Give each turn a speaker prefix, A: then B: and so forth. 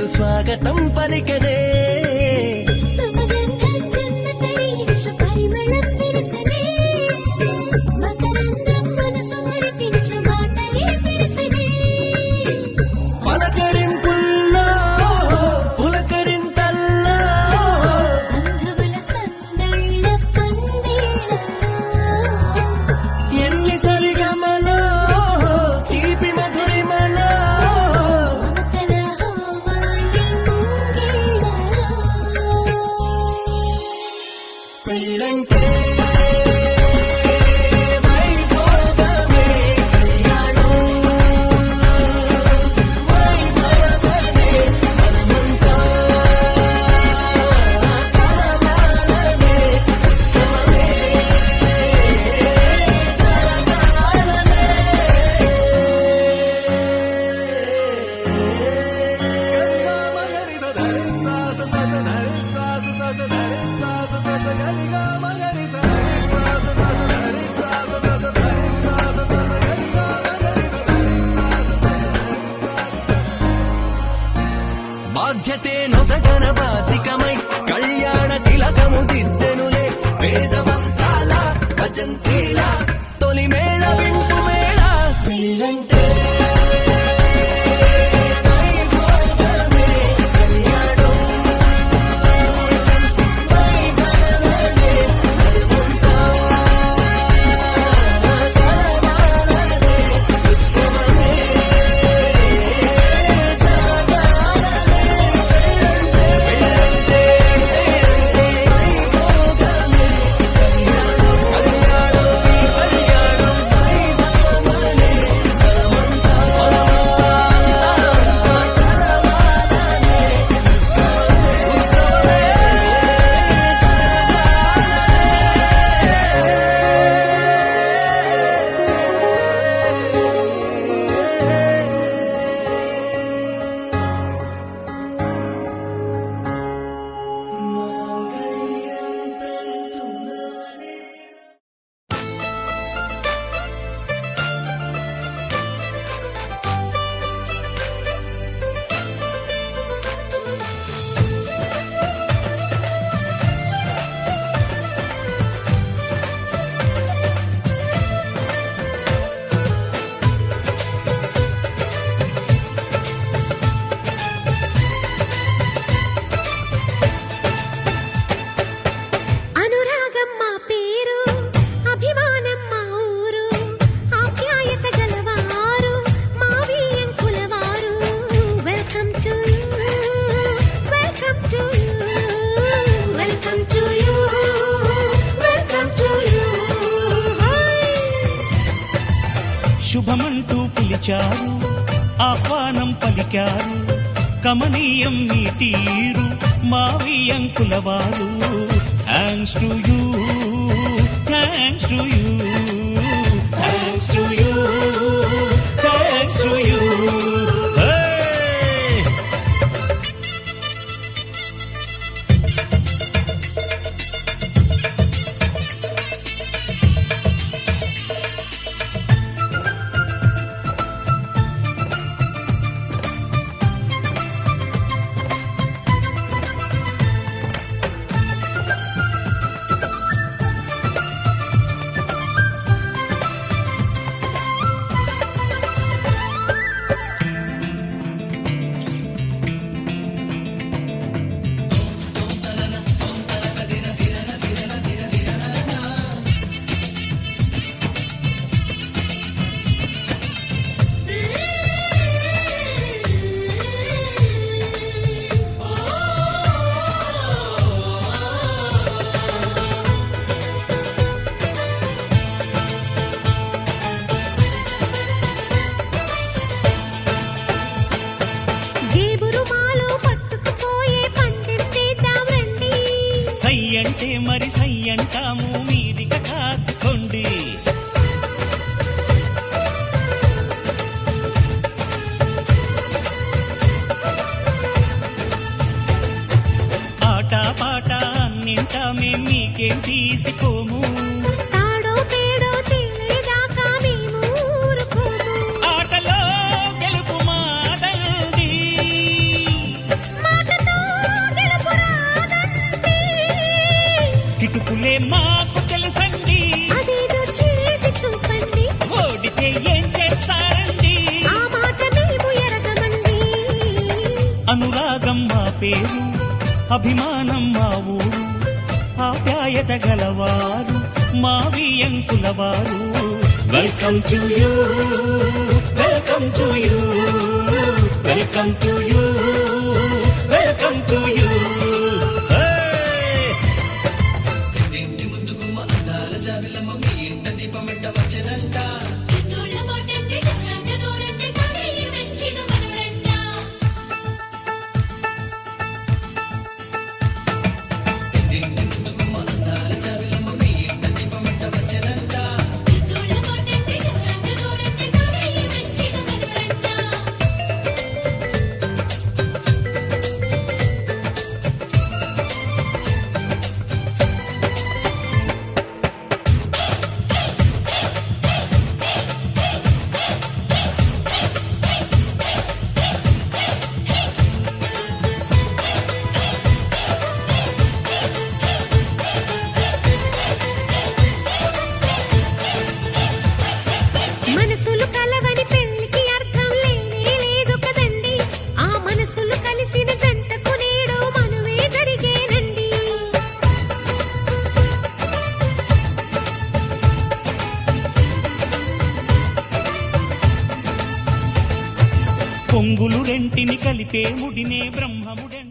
A: స్వాగతం పలికనే బాధ్యతే నొసగన వాసికమై కళ్యాణ తిలకము దిద్దెనులే వేదమంత్రాల భజంత్రీల తొలి మేళ వింటు మేళ పెళ్ళంటే
B: శుభమంటూ పిలిచారు ఆహ్వానం పలికారు కమనీయం నీ తీరు మావియంకుల వారు thanks to you thanks to you thanks to you thanks to you సై అంటే మరి సై అంటాము మీదిక కాసుకోండి ఆట పాట అన్నింటా మేం మీకేం తీసుకోము
C: తాడో పేడో తెలియదాకా మేము ఊరుకోము
B: ఆటలో గెలుపు మాదండి పేరు అభిమానం మా ఊరు ఆప్యాయత గలవారు మా వియంకుల వారు welcome to you welcome to you welcome to you welcome to you
C: మనసులు కలవని పెళ్లికి అర్థం లేనే లేదు కదండి ఆ మనసులు కలిసిన జంటకు నేడు మనువే జరిగేనండి
B: పొంగులు రెంటిని కలిపే ముడినే బ్రహ్మముడె